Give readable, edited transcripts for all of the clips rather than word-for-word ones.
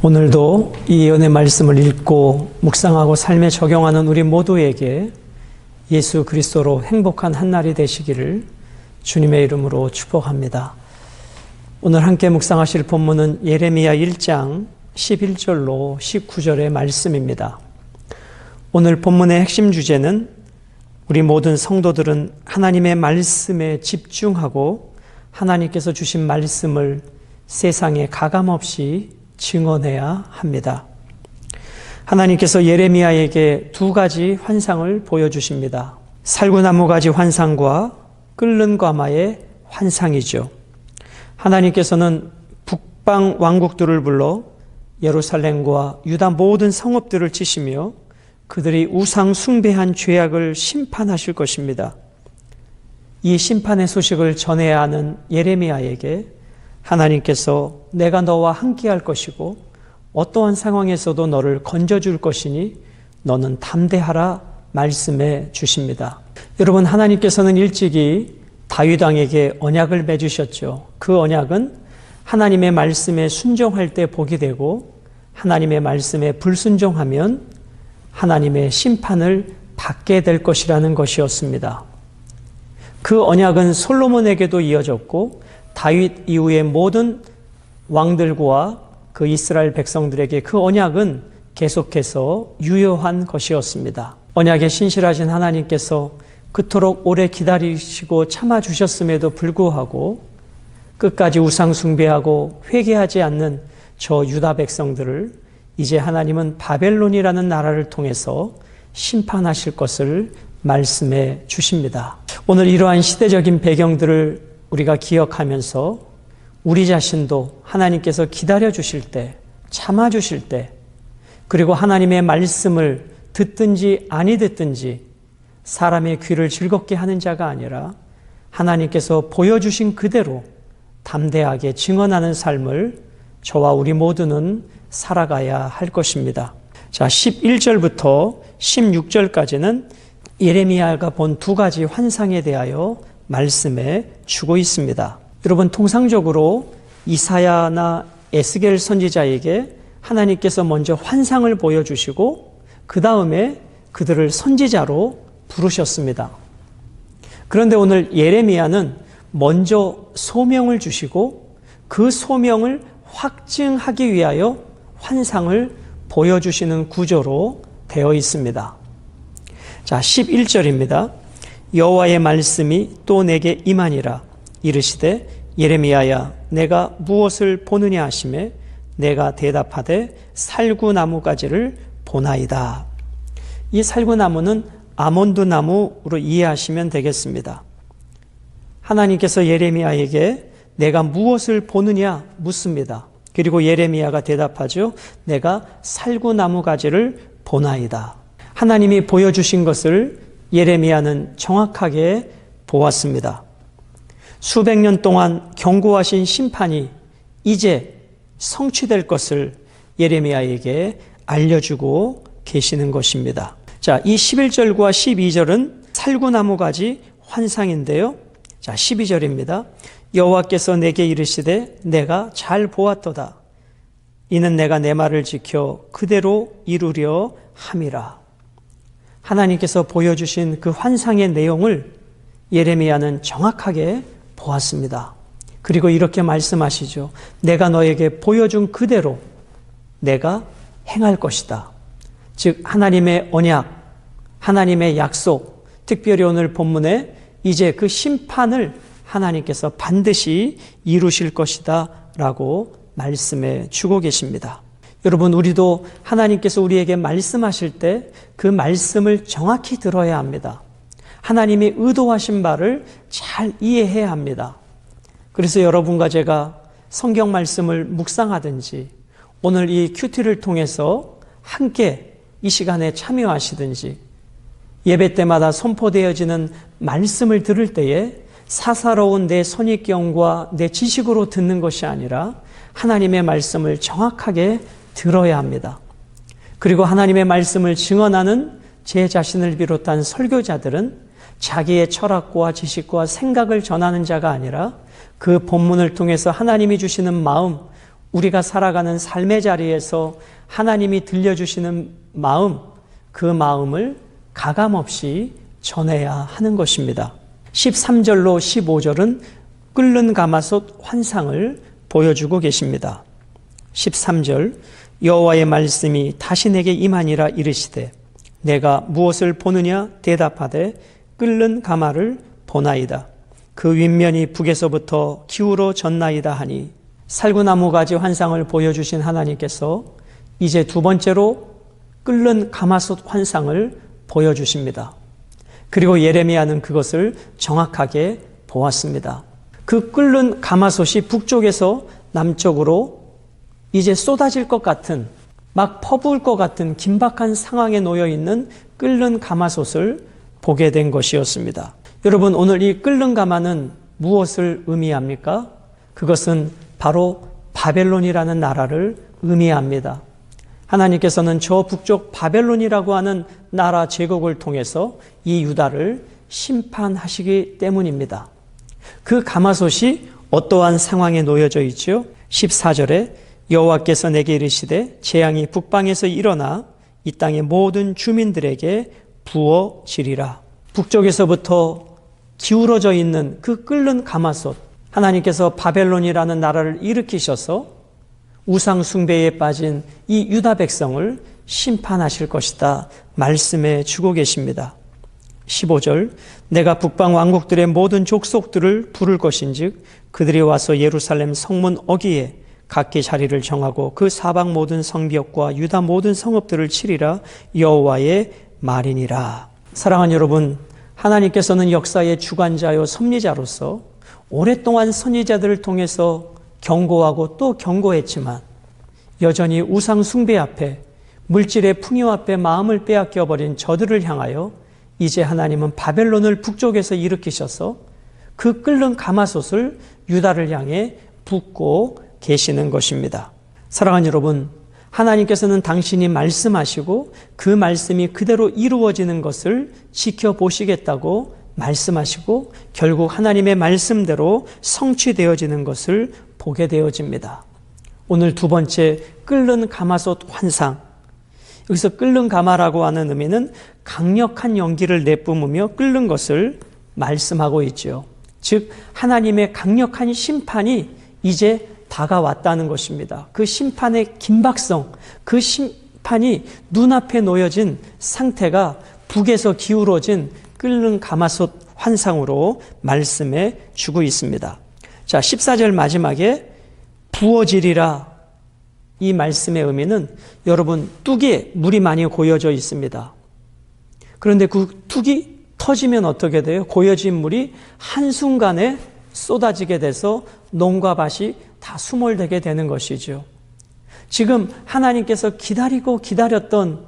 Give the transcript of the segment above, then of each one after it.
오늘도 이 예언의 말씀을 읽고 묵상하고 삶에 적용하는 우리 모두에게 예수 그리스도로 행복한 한 날이 되시기를 주님의 이름으로 축복합니다. 오늘 함께 묵상하실 본문은 예레미야 1장 11절로 19절의 말씀입니다. 오늘 본문의 핵심 주제는 우리 모든 성도들은 하나님의 말씀에 집중하고 하나님께서 주신 말씀을 세상에 가감없이 증언해야 합니다. 하나님께서 예레미야에게 두 가지 환상을 보여주십니다. 살구나무 가지 환상과 끓는 과마의 환상이죠. 하나님께서는 북방 왕국들을 불러 예루살렘과 유다 모든 성읍들을 치시며 그들이 우상 숭배한 죄악을 심판하실 것입니다. 이 심판의 소식을 전해야 하는 예레미야에게 하나님께서 내가 너와 함께할 것이고 어떠한 상황에서도 너를 건져줄 것이니 너는 담대하라 말씀해 주십니다. 여러분, 하나님께서는 일찍이 다윗 왕에게 언약을 맺으셨죠. 그 언약은 하나님의 말씀에 순종할 때 복이 되고 하나님의 말씀에 불순종하면 하나님의 심판을 받게 될 것이라는 것이었습니다. 그 언약은 솔로몬에게도 이어졌고 다윗 이후의 모든 왕들과 그 이스라엘 백성들에게 그 언약은 계속해서 유효한 것이었습니다. 언약에 신실하신 하나님께서 그토록 오래 기다리시고 참아주셨음에도 불구하고 끝까지 우상 숭배하고 회개하지 않는 저 유다 백성들을 이제 하나님은 바벨론이라는 나라를 통해서 심판하실 것을 말씀해 주십니다. 오늘 이러한 시대적인 배경들을 우리가 기억하면서 우리 자신도 하나님께서 기다려 주실 때, 참아 주실 때, 그리고 하나님의 말씀을 듣든지 아니 듣든지 사람의 귀를 즐겁게 하는 자가 아니라 하나님께서 보여주신 그대로 담대하게 증언하는 삶을 저와 우리 모두는 살아가야 할 것입니다. 자, 11절부터 16절까지는 예레미야가 본 두 가지 환상에 대하여 말씀해 주고 있습니다. 여러분, 통상적으로 이사야나 에스겔 선지자에게 하나님께서 먼저 환상을 보여주시고 그 다음에 그들을 선지자로 부르셨습니다. 그런데 오늘 예레미야는 먼저 소명을 주시고 그 소명을 확증하기 위하여 환상을 보여주시는 구조로 되어 있습니다. 자, 11절입니다. 여호와의 말씀이 또 내게 임하니라. 이르시되 예레미야야 내가 무엇을 보느냐 하시매 내가 대답하되 살구나무 가지를 보나이다. 이 살구나무는 아몬드 나무로 이해하시면 되겠습니다. 하나님께서 예레미야에게 내가 무엇을 보느냐 묻습니다. 그리고 예레미야가 대답하죠. 내가 살구나무 가지를 보나이다. 하나님이 보여주신 것을 예레미야는 정확하게 보았습니다. 수백 년 동안 경고하신 심판이 이제 성취될 것을 예레미야에게 알려주고 계시는 것입니다. 자, 이 11절과 12절은 살구나무 가지 환상인데요. 자, 12절입니다. 여호와께서 내게 이르시되 내가 잘 보았도다. 이는 내가 내 말을 지켜 그대로 이루려 함이라. 하나님께서 보여주신 그 환상의 내용을 예레미야는 정확하게 보았습니다. 그리고 이렇게 말씀하시죠. 내가 너에게 보여준 그대로 내가 행할 것이다. 즉 하나님의 언약, 하나님의 약속, 특별히 오늘 본문에 이제 그 심판을 하나님께서 반드시 이루실 것이다 라고 말씀해 주고 계십니다. 여러분, 우리도 하나님께서 우리에게 말씀하실 때 그 말씀을 정확히 들어야 합니다. 하나님이 의도하신 바를 잘 이해해야 합니다. 그래서 여러분과 제가 성경 말씀을 묵상하든지 오늘 이 큐티를 통해서 함께 이 시간에 참여하시든지 예배 때마다 선포되어지는 말씀을 들을 때에 사사로운 내 선입견과 내 지식으로 듣는 것이 아니라 하나님의 말씀을 정확하게 들어야 합니다. 그리고 하나님의 말씀을 증언하는 제 자신을 비롯한 설교자들은 자기의 철학과 지식과 생각을 전하는 자가 아니라 그 본문을 통해서 하나님이 주시는 마음, 우리가 살아가는 삶의 자리에서 하나님이 들려주시는 마음, 그 마음을 가감없이 전해야 하는 것입니다. 13절로 15절은 끓는 가마솥 환상을 보여주고 계십니다. 13절 여호와의 말씀이 다시 내게 임하니라 이르시되 내가 무엇을 보느냐 대답하되 끓는 가마를 보나이다. 그 윗면이 북에서부터 기울어졌나이다 하니 살구나무 가지 환상을 보여주신 하나님께서 이제 두 번째로 끓는 가마솥 환상을 보여주십니다. 그리고 예레미야는 그것을 정확하게 보았습니다. 그 끓는 가마솥이 북쪽에서 남쪽으로 이제 쏟아질 것 같은, 막 퍼부을 것 같은 긴박한 상황에 놓여 있는 끓는 가마솥을 보게 된 것이었습니다. 여러분, 오늘 이 끓는 가마는 무엇을 의미합니까? 그것은 바로 바벨론이라는 나라를 의미합니다. 하나님께서는 저 북쪽 바벨론이라고 하는 나라 제국을 통해서 이 유다를 심판하시기 때문입니다. 그 가마솥이 어떠한 상황에 놓여져 있죠? 14절에 여호와께서 내게 이르시되 재앙이 북방에서 일어나 이 땅의 모든 주민들에게 부어지리라. 북쪽에서부터 기울어져 있는 그 끓는 가마솥, 하나님께서 바벨론이라는 나라를 일으키셔서 우상 숭배에 빠진 이 유다 백성을 심판하실 것이다 말씀해 주고 계십니다. 15절 내가 북방 왕국들의 모든 족속들을 부를 것인즉 그들이 와서 예루살렘 성문 어귀에 각기 자리를 정하고 그 사방 모든 성벽과 유다 모든 성읍들을 치리라 여호와의 말이니라. 사랑하는 여러분, 하나님께서는 역사의 주관자요 섭리자로서 오랫동안 선지자들을 통해서 경고하고 또 경고했지만 여전히 우상 숭배 앞에 물질의 풍요 앞에 마음을 빼앗겨버린 저들을 향하여 이제 하나님은 바벨론을 북쪽에서 일으키셔서 그 끓는 가마솥을 유다를 향해 붓고 계시는 것입니다. 사랑하는 여러분, 하나님께서는 당신이 말씀하시고 그 말씀이 그대로 이루어지는 것을 지켜보시겠다고 말씀하시고 결국 하나님의 말씀대로 성취되어지는 것을 보게 되어집니다. 오늘 두 번째 끓는 가마솥 환상. 여기서 끓는 가마라고 하는 의미는 강력한 연기를 내뿜으며 끓는 것을 말씀하고 있죠. 즉 하나님의 강력한 심판이 이제 다가왔다는 것입니다. 그 심판의 긴박성, 그 심판이 눈앞에 놓여진 상태가 북에서 기울어진 끓는 가마솥 환상으로 말씀해 주고 있습니다. 자, 14절 마지막에 부어지리라, 이 말씀의 의미는 여러분 뚝에 물이 많이 고여져 있습니다. 그런데 그 뚝이 터지면 어떻게 돼요? 고여진 물이 한순간에 쏟아지게 돼서 논과 밭이 다 수몰되게 되는 것이죠. 지금 하나님께서 기다리고 기다렸던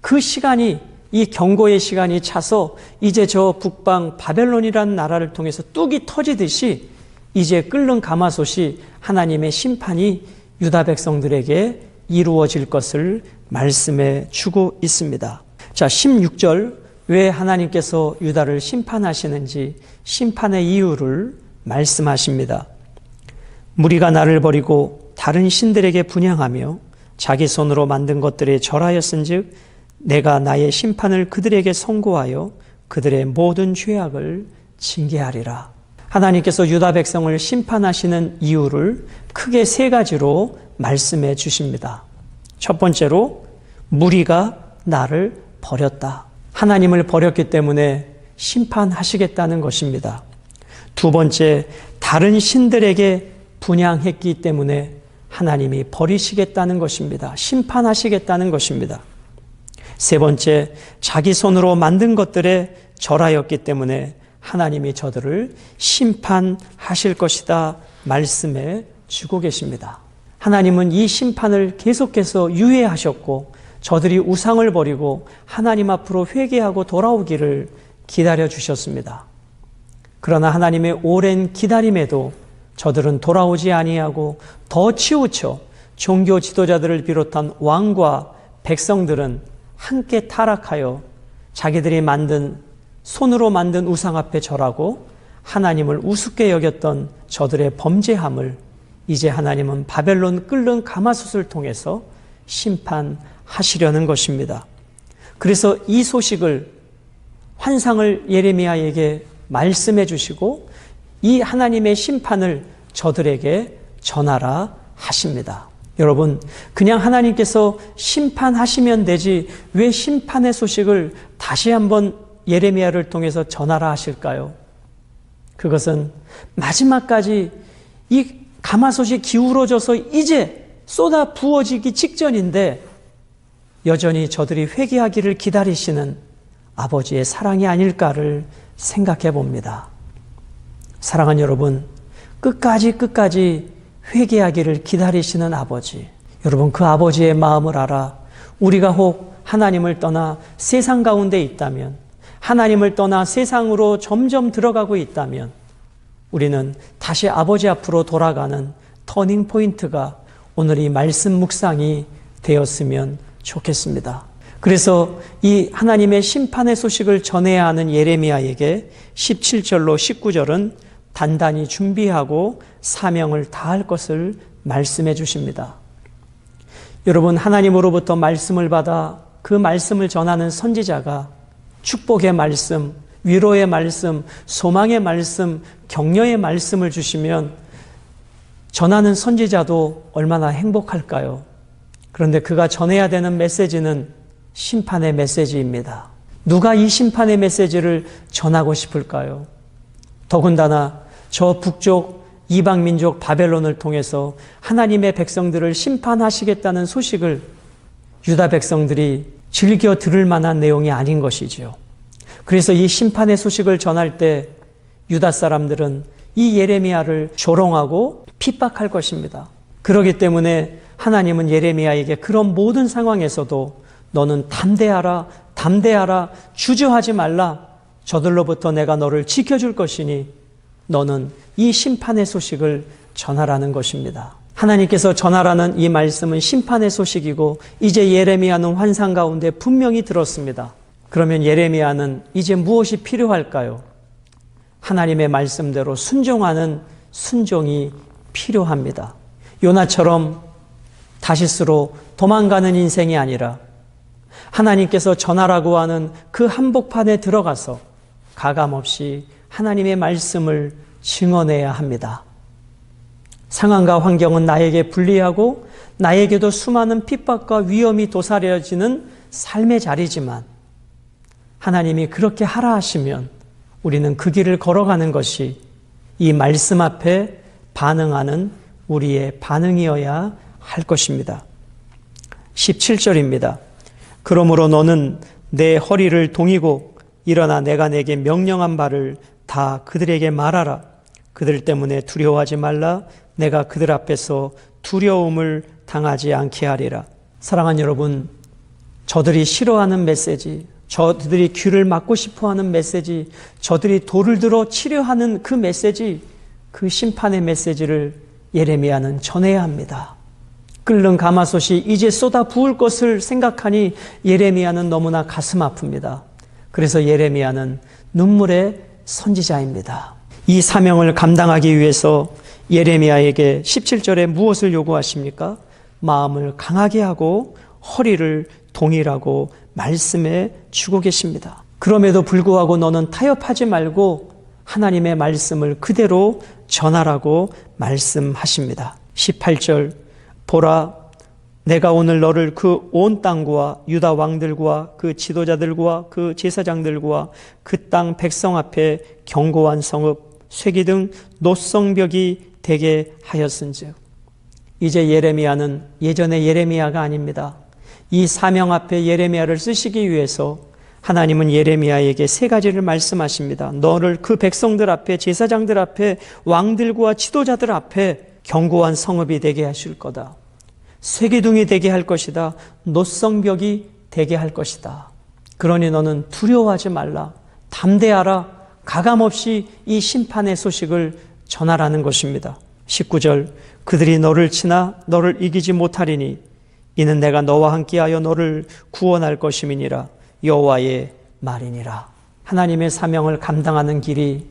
그 시간이, 이 경고의 시간이 차서 이제 저 북방 바벨론이라는 나라를 통해서 뚝이 터지듯이 이제 끓는 가마솥이 하나님의 심판이 유다 백성들에게 이루어질 것을 말씀해 주고 있습니다. 자, 16절 왜 하나님께서 유다를 심판하시는지 심판의 이유를 말씀하십니다. 무리가 나를 버리고 다른 신들에게 분향하며 자기 손으로 만든 것들에 절하였은즉 내가 나의 심판을 그들에게 선고하여 그들의 모든 죄악을 징계하리라. 하나님께서 유다 백성을 심판하시는 이유를 크게 세 가지로 말씀해 주십니다. 첫 번째로 무리가 나를 버렸다. 하나님을 버렸기 때문에 심판하시겠다는 것입니다. 두 번째, 다른 신들에게 분향했기 때문에 하나님이 버리시겠다는 것입니다. 심판하시겠다는 것입니다. 세 번째, 자기 손으로 만든 것들에 절하였기 때문에 하나님이 저들을 심판하실 것이다 말씀해 주고 계십니다. 하나님은 이 심판을 계속해서 유예하셨고 저들이 우상을 버리고 하나님 앞으로 회개하고 돌아오기를 기다려 주셨습니다. 그러나 하나님의 오랜 기다림에도 저들은 돌아오지 아니하고 더 치우쳐 종교 지도자들을 비롯한 왕과 백성들은 함께 타락하여 자기들이 손으로 만든 우상 앞에 절하고 하나님을 우습게 여겼던 저들의 범죄함을 이제 하나님은 바벨론 끓는 가마솥을 통해서 심판하시려는 것입니다. 그래서 이 소식을, 환상을 예레미야에게 말씀해 주시고 이 하나님의 심판을 저들에게 전하라 하십니다. 여러분, 그냥 하나님께서 심판하시면 되지 왜 심판의 소식을 다시 한번 예레미야를 통해서 전하라 하실까요? 그것은 마지막까지 이 가마솥이 기울어져서 이제 쏟아 부어지기 직전인데 여전히 저들이 회개하기를 기다리시는 아버지의 사랑이 아닐까를 생각해 봅니다. 사랑하는 여러분, 끝까지 회개하기를 기다리시는 아버지, 여러분 그 아버지의 마음을 알아 우리가 혹 하나님을 떠나 세상 가운데 있다면, 하나님을 떠나 세상으로 점점 들어가고 있다면 우리는 다시 아버지 앞으로 돌아가는 터닝 포인트가 오늘 이 말씀 묵상이 되었으면 좋겠습니다. 그래서 이 하나님의 심판의 소식을 전해야 하는 예레미야에게 17절로 19절은 단단히 준비하고 사명을 다할 것을 말씀해 주십니다. 여러분, 하나님으로부터 말씀을 받아 그 말씀을 전하는 선지자가 축복의 말씀, 위로의 말씀, 소망의 말씀, 격려의 말씀을 주시면 전하는 선지자도 얼마나 행복할까요? 그런데 그가 전해야 되는 메시지는 심판의 메시지입니다. 누가 이 심판의 메시지를 전하고 싶을까요? 더군다나 저 북쪽 이방민족 바벨론을 통해서 하나님의 백성들을 심판하시겠다는 소식을 유다 백성들이 즐겨 들을 만한 내용이 아닌 것이지요. 그래서 이 심판의 소식을 전할 때 유다 사람들은 이 예레미야를 조롱하고 핍박할 것입니다. 그렇기 때문에 하나님은 예레미야에게 그런 모든 상황에서도 너는 담대하라, 주저하지 말라. 저들로부터 내가 너를 지켜줄 것이니 너는 이 심판의 소식을 전하라는 것입니다. 하나님께서 전하라는 이 말씀은 심판의 소식이고 이제 예레미야는 환상 가운데 분명히 들었습니다. 그러면 예레미야는 이제 무엇이 필요할까요? 하나님의 말씀대로 순종하는 순종이 필요합니다. 요나처럼 다시스로 도망가는 인생이 아니라 하나님께서 전하라고 하는 그 한복판에 들어가서 가감없이 하나님의 말씀을 증언해야 합니다. 상황과 환경은 나에게 불리하고 나에게도 수많은 핍박과 위험이 도사려지는 삶의 자리지만 하나님이 그렇게 하라 하시면 우리는 그 길을 걸어가는 것이 이 말씀 앞에 반응하는 우리의 반응이어야 할 것입니다. 17절입니다. 그러므로 너는 내 허리를 동이고 일어나 내가 내게 명령한 바를 다 그들에게 말하라. 그들 때문에 두려워하지 말라. 내가 그들 앞에서 두려움을 당하지 않게 하리라. 사랑하는 여러분, 저들이 싫어하는 메시지, 저들이 귀를 막고 싶어하는 메시지, 저들이 돌을 들어 치려하는 그 메시지, 그 심판의 메시지를 예레미야는 전해야 합니다. 끓는 가마솥이 이제 쏟아 부을 것을 생각하니 예레미야는 너무나 가슴 아픕니다. 그래서 예레미야는 눈물의 선지자입니다. 이 사명을 감당하기 위해서 예레미야에게 17절에 무엇을 요구하십니까? 마음을 강하게 하고 허리를 동일하고 말씀해 주고 계십니다. 그럼에도 불구하고 너는 타협하지 말고 하나님의 말씀을 그대로 전하라고 말씀하십니다. 18절, 보라, 내가 오늘 너를 그 온 땅과 유다 왕들과 그 지도자들과 그 제사장들과 그 땅 백성 앞에 견고한 성읍, 쇠기 등 노성벽이 되게 하였은즉. 이제 예레미야는 예전의 예레미야가 아닙니다. 이 사명 앞에 예레미야를 쓰시기 위해서 하나님은 예레미야에게 세 가지를 말씀하십니다. 너를 그 백성들 앞에, 제사장들 앞에, 왕들과 지도자들 앞에 견고한 성읍이 되게 하실 거다. 쇠기둥이 되게 할 것이다. 노성벽이 되게 할 것이다. 그러니 너는 두려워하지 말라. 담대하라. 가감없이 이 심판의 소식을 전하라는 것입니다. 19절, 그들이 너를 치나 너를 이기지 못하리니 이는 내가 너와 함께하여 너를 구원할 것임이니라. 여호와의 말이니라. 하나님의 사명을 감당하는 길이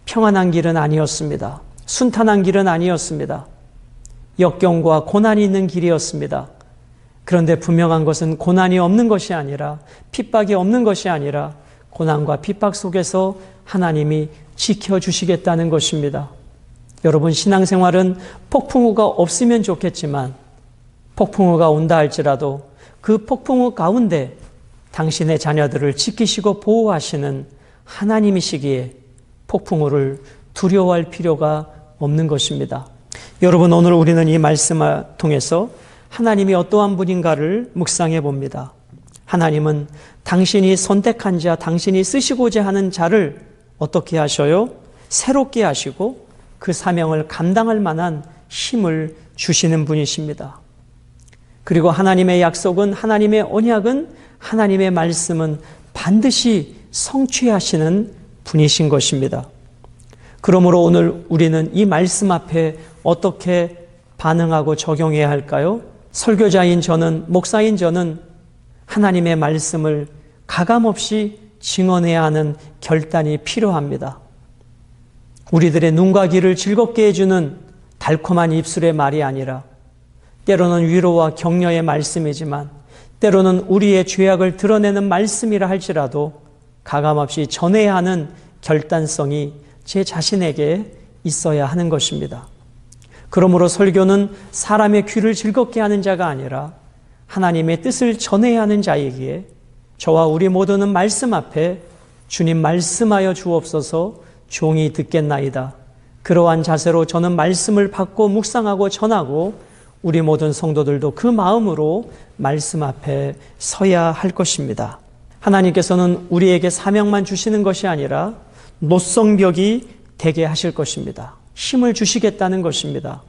평안한 길은 아니었습니다. 순탄한 길은 아니었습니다. 역경과 고난이 있는 길이었습니다. 그런데 분명한 것은 고난이 없는 것이 아니라, 핍박이 없는 것이 아니라 고난과 핍박 속에서 하나님이 지켜주시겠다는 것입니다. 여러분, 신앙생활은 폭풍우가 없으면 좋겠지만 폭풍우가 온다 할지라도 그 폭풍우 가운데 당신의 자녀들을 지키시고 보호하시는 하나님이시기에 폭풍우를 두려워할 필요가 없는 것입니다. 여러분, 오늘 우리는 이 말씀을 통해서 하나님이 어떠한 분인가를 묵상해 봅니다. 하나님은 당신이 선택한 자, 당신이 쓰시고자 하는 자를 어떻게 하셔요? 새롭게 하시고 그 사명을 감당할 만한 힘을 주시는 분이십니다. 그리고 하나님의 약속은, 하나님의 언약은, 하나님의 말씀은 반드시 성취하시는 분이신 것입니다. 그러므로 오늘 우리는 이 말씀 앞에 어떻게 반응하고 적용해야 할까요? 설교자인 저는, 목사인 저는 하나님의 말씀을 가감없이 증언해야 하는 결단이 필요합니다. 우리들의 눈과 귀를 즐겁게 해주는 달콤한 입술의 말이 아니라 때로는 위로와 격려의 말씀이지만 때로는 우리의 죄악을 드러내는 말씀이라 할지라도 가감없이 전해야 하는 결단성이 제 자신에게 있어야 하는 것입니다. 그러므로 설교는 사람의 귀를 즐겁게 하는 자가 아니라 하나님의 뜻을 전해야 하는 자이기에 저와 우리 모두는 말씀 앞에 주님 말씀하여 주옵소서 종이 듣겠나이다. 그러한 자세로 저는 말씀을 받고 묵상하고 전하고 우리 모든 성도들도 그 마음으로 말씀 앞에 서야 할 것입니다. 하나님께서는 우리에게 사명만 주시는 것이 아니라 노성벽이 되게 하실 것입니다. 힘을 주시겠다는 것입니다.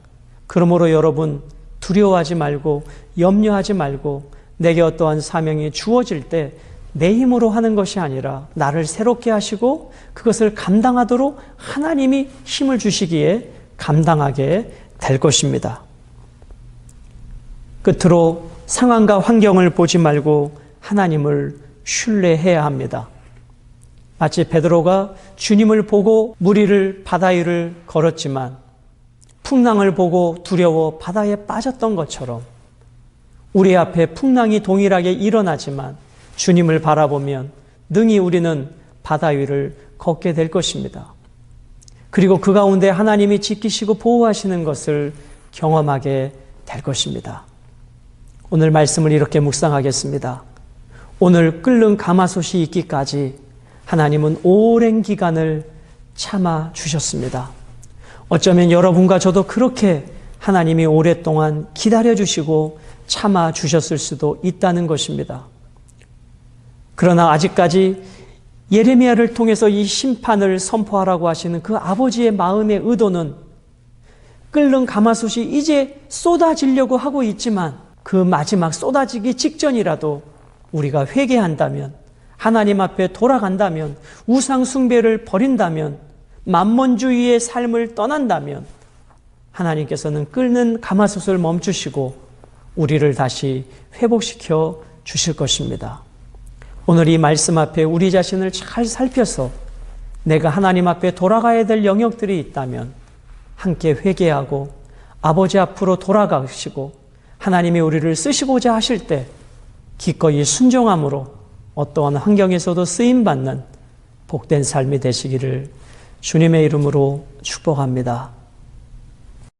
그러므로 여러분, 두려워하지 말고 염려하지 말고 내게 어떠한 사명이 주어질 때 내 힘으로 하는 것이 아니라 나를 새롭게 하시고 그것을 감당하도록 하나님이 힘을 주시기에 감당하게 될 것입니다. 끝으로 상황과 환경을 보지 말고 하나님을 신뢰해야 합니다. 마치 베드로가 주님을 보고 물 위를 바다 위를 걸었지만 풍랑을 보고 두려워 바다에 빠졌던 것처럼 우리 앞에 풍랑이 동일하게 일어나지만 주님을 바라보면 능히 우리는 바다 위를 걷게 될 것입니다. 그리고 그 가운데 하나님이 지키시고 보호하시는 것을 경험하게 될 것입니다. 오늘 말씀을 이렇게 묵상하겠습니다. 오늘 끓는 가마솥이 있기까지 하나님은 오랜 기간을 참아 주셨습니다. 어쩌면 여러분과 저도 그렇게 하나님이 오랫동안 기다려 주시고 참아 주셨을 수도 있다는 것입니다. 그러나 아직까지 예레미야를 통해서 이 심판을 선포하라고 하시는 그 아버지의 마음의 의도는 끓는 가마솥이 이제 쏟아지려고 하고 있지만 그 마지막 쏟아지기 직전이라도 우리가 회개한다면, 하나님 앞에 돌아간다면, 우상 숭배를 버린다면, 만몬주의의 삶을 떠난다면 하나님께서는 끓는 가마솥을 멈추시고 우리를 다시 회복시켜 주실 것입니다. 오늘 이 말씀 앞에 우리 자신을 잘 살펴서 내가 하나님 앞에 돌아가야 될 영역들이 있다면 함께 회개하고 아버지 앞으로 돌아가시고 하나님이 우리를 쓰시고자 하실 때 기꺼이 순종함으로 어떠한 환경에서도 쓰임받는 복된 삶이 되시기를 주님의 이름으로 축복합니다.